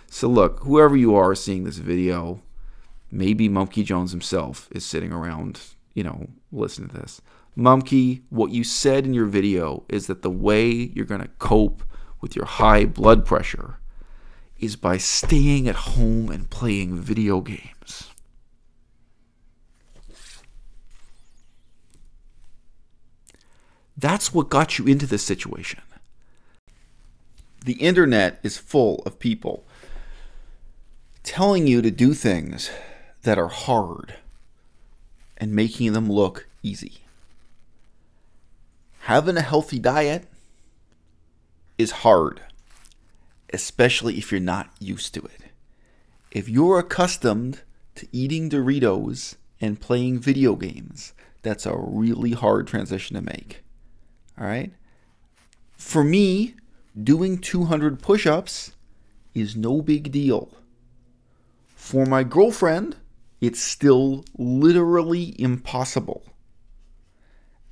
So look, whoever you are seeing this video, maybe Mumkey Jones himself is sitting around, listening to this. Mumkey, what you said in your video is that the way you're going to cope with your high blood pressure is by staying at home and playing video games. That's what got you into this situation. The internet is full of people telling you to do things that are hard and making them look easy. Having a healthy diet is hard, especially if you're not used to it. If you're accustomed to eating Doritos and playing video games, that's a really hard transition to make. All right? For me, doing 200 push-ups is no big deal. For my girlfriend, it's still literally impossible.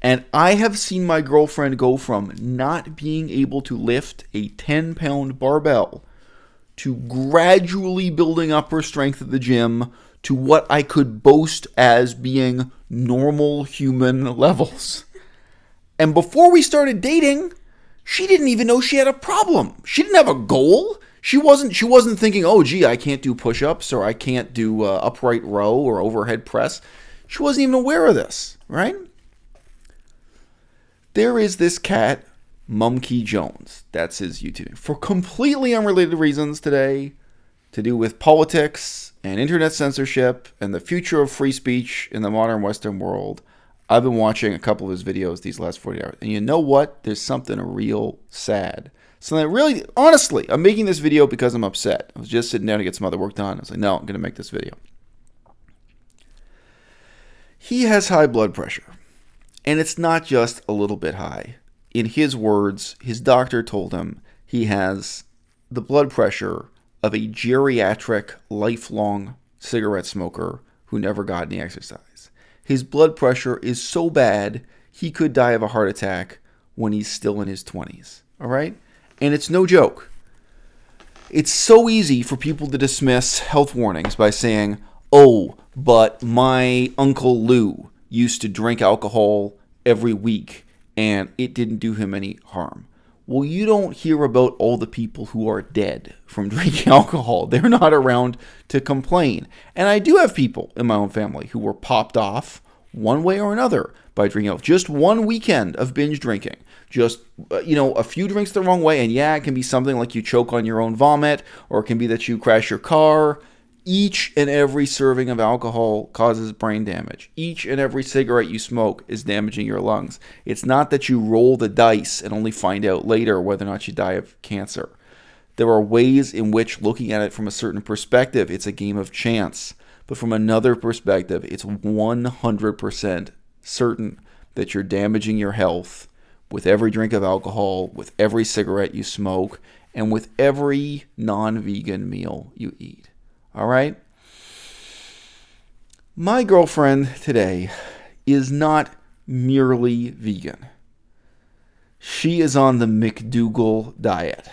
And I have seen my girlfriend go from not being able to lift a 10-pound barbell to gradually building up her strength at the gym to what I could boast as being normal human levels. And before we started dating, she didn't even know she had a problem. She didn't have a goal. She wasn't thinking, oh, gee, I can't do push-ups or I can't do upright row or overhead press. She wasn't even aware of this, right? There is this cat, Mumkey Jones. That's his YouTube. For completely unrelated reasons today, to do with politics and internet censorship and the future of free speech in the modern Western world, I've been watching a couple of his videos these last 40 hours. And you know what? There's something real sad. So that really, honestly, I'm making this video because I'm upset. I was just sitting down to get some other work done. I was like, no, I'm going to make this video. He has high blood pressure. And it's not just a little bit high. In his words, his doctor told him he has the blood pressure of a geriatric, lifelong cigarette smoker who never got any exercise. His blood pressure is so bad, he could die of a heart attack when he's still in his 20s. All right? And it's no joke. It's so easy for people to dismiss health warnings by saying, oh, but my Uncle Lou used to drink alcohol every week and it didn't do him any harm. Well, you don't hear about all the people who are dead from drinking alcohol. They're not around to complain. And I do have people in my own family who were popped off one way or another by drinking alcohol. Just one weekend of binge drinking. Just, a few drinks the wrong way. And yeah, it can be something like you choke on your own vomit, or it can be that you crash your car. Each and every serving of alcohol causes brain damage. Each and every cigarette you smoke is damaging your lungs. It's not that you roll the dice and only find out later whether or not you die of cancer. There are ways in which, looking at it from a certain perspective, it's a game of chance. But from another perspective, it's 100% certain that you're damaging your health with every drink of alcohol, with every cigarette you smoke, and with every non-vegan meal you eat. All right? My girlfriend today is not merely vegan. She is on the McDougall diet.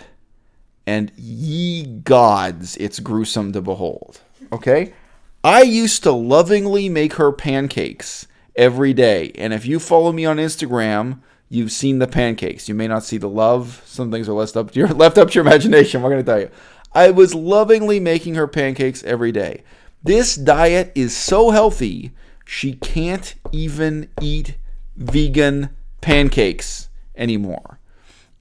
And ye gods, it's gruesome to behold. Okay? I used to lovingly make her pancakes every day. And if you follow me on Instagram, you've seen the pancakes. You may not see the love. Some things are left up to your imagination. I'm going to tell you. I was lovingly making her pancakes every day. This diet is so healthy, she can't even eat vegan pancakes anymore.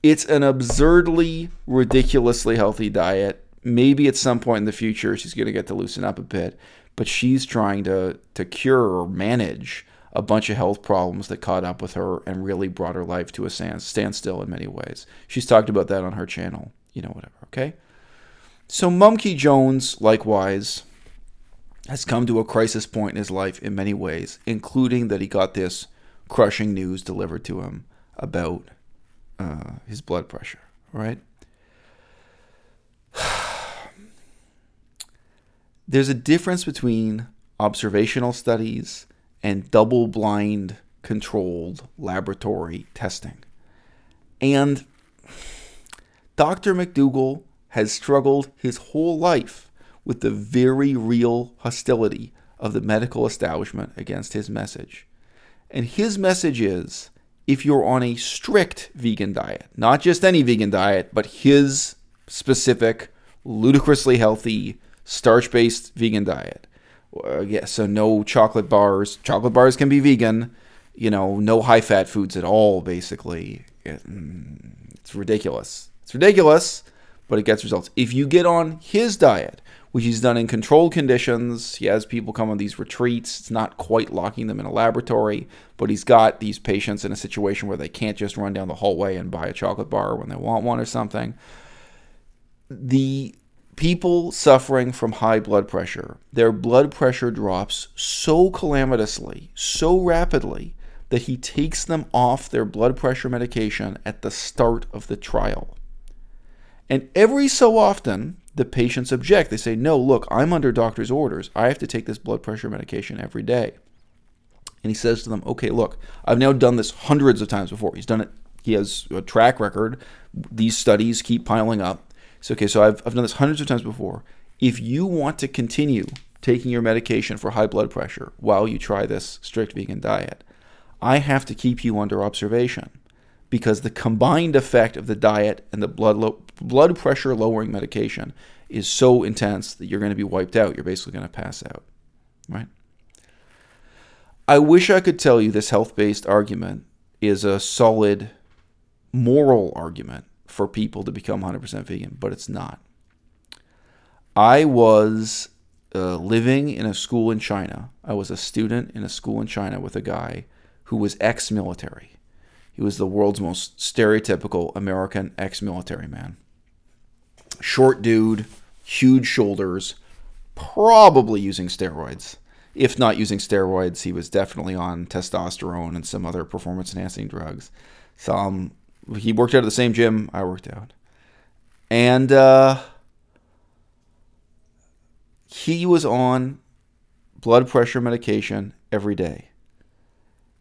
It's an absurdly, ridiculously healthy diet. Maybe at some point in the future, she's going to get to loosen up a bit. But she's trying to cure or manage a bunch of health problems that caught up with her and really brought her life to a standstill in many ways. She's talked about that on her channel. Whatever, okay? So Mumkey Jones, likewise, has come to a crisis point in his life in many ways, including that he got this crushing news delivered to him about his blood pressure, right? There's a difference between observational studies and double-blind controlled laboratory testing. And Dr. McDougall has struggled his whole life with the very real hostility of the medical establishment against his message. And his message is, if you're on a strict vegan diet, not just any vegan diet, but his specific, ludicrously healthy, starch-based vegan diet. So no chocolate bars. Chocolate bars can be vegan. No high-fat foods at all, basically. It's ridiculous. It's ridiculous, but it gets results. If you get on his diet, which he's done in controlled conditions, he has people come on these retreats. It's not quite locking them in a laboratory, but he's got these patients in a situation where they can't just run down the hallway and buy a chocolate bar when they want one or something. The people suffering from high blood pressure, their blood pressure drops so calamitously, so rapidly, that he takes them off their blood pressure medication at the start of the trial. And every so often, the patients object. They say, no, look, I'm under doctor's orders. I have to take this blood pressure medication every day. And he says to them, okay, look, I've now done this hundreds of times before. He's done it. He has a track record. These studies keep piling up. So, okay, so I've done this hundreds of times before. If you want to continue taking your medication for high blood pressure while you try this strict vegan diet, I have to keep you under observation, because the combined effect of the diet and the blood pressure lowering medication is so intense that you're going to be wiped out. You're basically going to pass out, right? I wish I could tell you this health-based argument is a solid moral argument for people to become 100% vegan, but it's not. I was living in a school in China. I was a student in a school in China with a guy who was ex-military. He was the world's most stereotypical American ex-military man. Short dude, huge shoulders, probably using steroids. If not using steroids, he was definitely on testosterone and some other performance-enhancing drugs. He worked out at the same gym I worked out. And he was on blood pressure medication every day.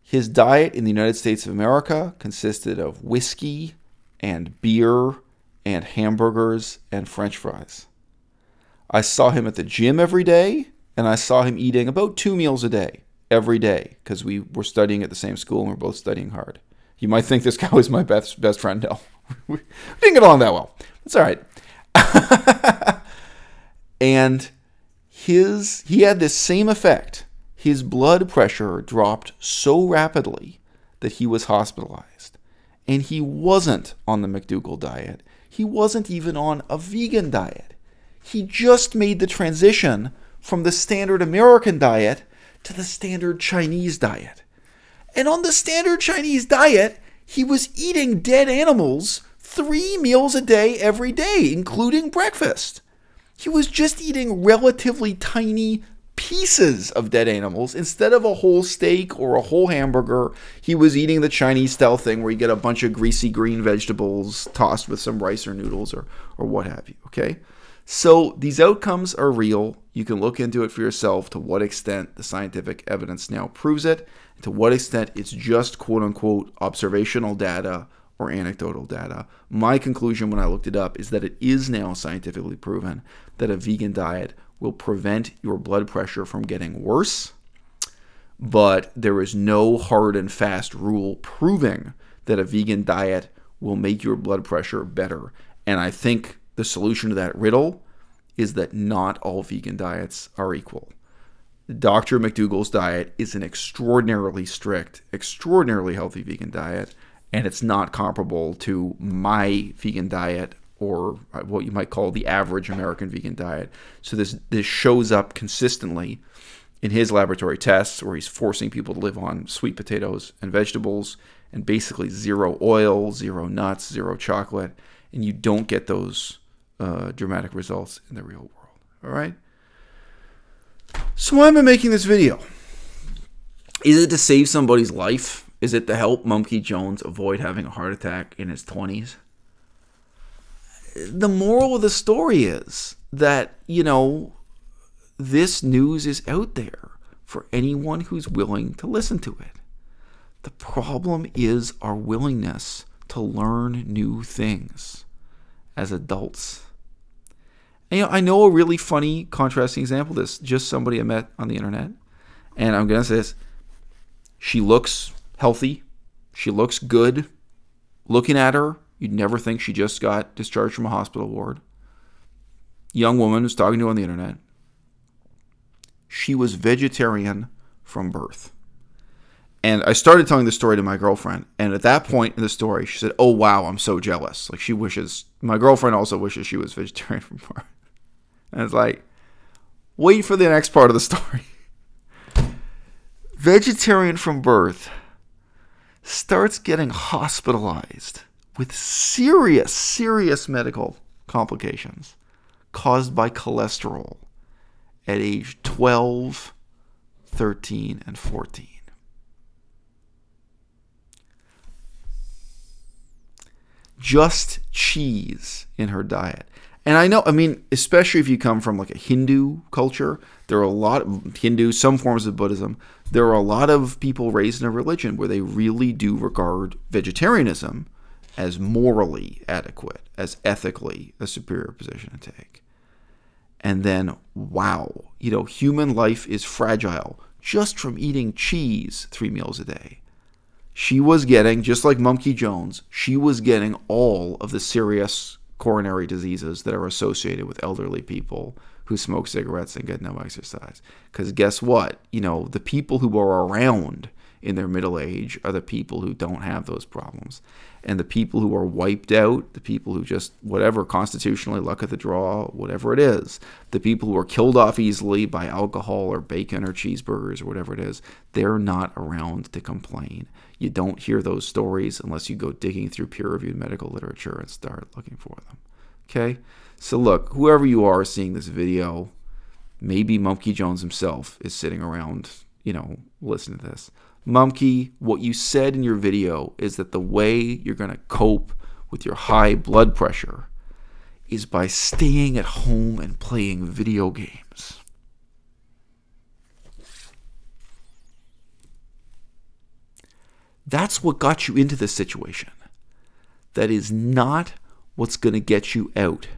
His diet in the United States of America consisted of whiskey and beer and hamburgers and French fries. I saw him at the gym every day, and I saw him eating about 2 meals a day, every day, because we were studying at the same school and we were both studying hard. You might think this guy was my best friend. No, we didn't get along that well. It's all right. And he had this same effect. His blood pressure dropped so rapidly that he was hospitalized. And he wasn't on the McDougall diet. He wasn't even on a vegan diet. He just made the transition from the standard American diet to the standard Chinese diet. And on the standard Chinese diet, he was eating dead animals 3 meals a day every day, including breakfast. He was just eating relatively tiny pieces of dead animals. Instead of a whole steak or a whole hamburger, he was eating the Chinese style thing where you get a bunch of greasy green vegetables tossed with some rice or noodles or what have you, okay? So these outcomes are real. You can look into it for yourself to what extent the scientific evidence now proves it, and to what extent it's just quote-unquote observational data or anecdotal data. My conclusion when I looked it up is that it is now scientifically proven that a vegan diet will prevent your blood pressure from getting worse, but there is no hard and fast rule proving that a vegan diet will make your blood pressure better. And I think the solution to that riddle is that not all vegan diets are equal. Dr. McDougall's diet is an extraordinarily strict, extraordinarily healthy vegan diet, and it's not comparable to my vegan diet or what you might call the average American vegan diet. So this shows up consistently in his laboratory tests, where he's forcing people to live on sweet potatoes and vegetables and basically 0 oil, 0 nuts, 0 chocolate, and you don't get those dramatic results in the real world. All right? So why am I making this video? Is it to save somebody's life? Is it to help Mumkey Jones avoid having a heart attack in his 20s? The moral of the story is that, this news is out there for anyone who's willing to listen to it. The problem is our willingness to learn new things as adults. And, I know a really funny contrasting example of this. Just somebody I met on the internet. And I'm going to say this. She looks healthy. She looks good. Looking at her, you'd never think she just got discharged from a hospital ward. Young woman who's talking to on the internet. She was vegetarian from birth. And I started telling the story to my girlfriend. And at that point in the story, she said, oh, wow, I'm so jealous. Like, she wishes, my girlfriend also wishes she was vegetarian from birth. And it's like, wait for the next part of the story. Vegetarian from birth starts getting hospitalized with serious, serious medical complications caused by cholesterol at age 12, 13, and 14. Just cheese in her diet. And I know, especially if you come from like a Hindu culture, there are a lot of Hindus, some forms of Buddhism, there are a lot of people raised in a religion where they really do regard vegetarianism as morally adequate, as ethically a superior position to take. And then, wow, human life is fragile just from eating cheese 3 meals a day. She was getting, just like Mumkey Jones, she was getting all of the serious coronary diseases that are associated with elderly people who smoke cigarettes and get no exercise. Because guess what? The people who are around in their middle age are the people who don't have those problems. And the people who are wiped out, the people who just, whatever, constitutionally luck of the draw, whatever it is, the people who are killed off easily by alcohol or bacon or cheeseburgers or whatever it is, they're not around to complain. You don't hear those stories unless you go digging through peer-reviewed medical literature and start looking for them. Okay? So look, whoever you are seeing this video, maybe Mumkey Jones himself is sitting around, listening to this. Mumkey, what you said in your video is that the way you're going to cope with your high blood pressure is by staying at home and playing video games. That's what got you into this situation. That is not what's going to get you out.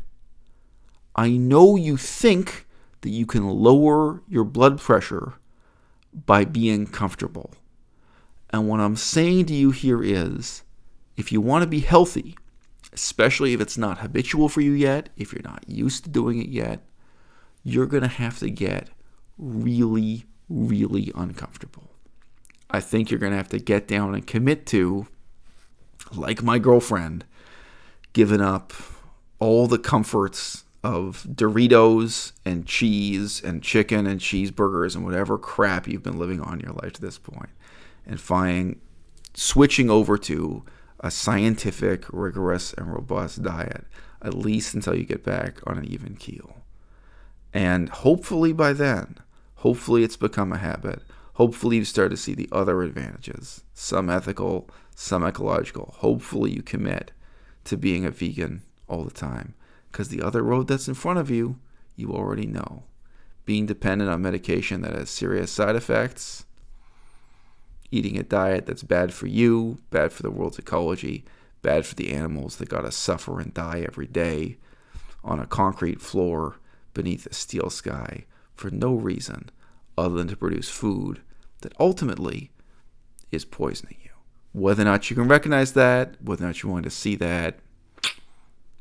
I know you think that you can lower your blood pressure by being comfortable. And what I'm saying to you here is, if you want to be healthy, especially if it's not habitual for you yet, if you're not used to doing it yet, you're going to have to get really, really uncomfortable. I think you're going to have to get down and commit to, like my girlfriend, giving up all the comforts of Doritos and cheese and chicken and cheeseburgers and whatever crap you've been living on in your life to this point, and switching over to a scientific, rigorous, and robust diet, at least until you get back on an even keel. And hopefully by then, hopefully it's become a habit. Hopefully you start to see the other advantages, some ethical, some ecological. Hopefully you commit to being a vegan all the time, because the other road that's in front of you, you already know. Being dependent on medication that has serious side effects, eating a diet that's bad for you, bad for the world's ecology, bad for the animals that gotta suffer and die every day on a concrete floor beneath a steel sky for no reason other than to produce food that ultimately is poisoning you. Whether or not you can recognize that, whether or not you want to see that,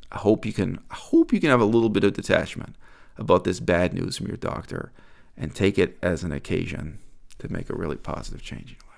I hope you can have a little bit of detachment about this bad news from your doctor and take it as an occasion to make a really positive change in your life.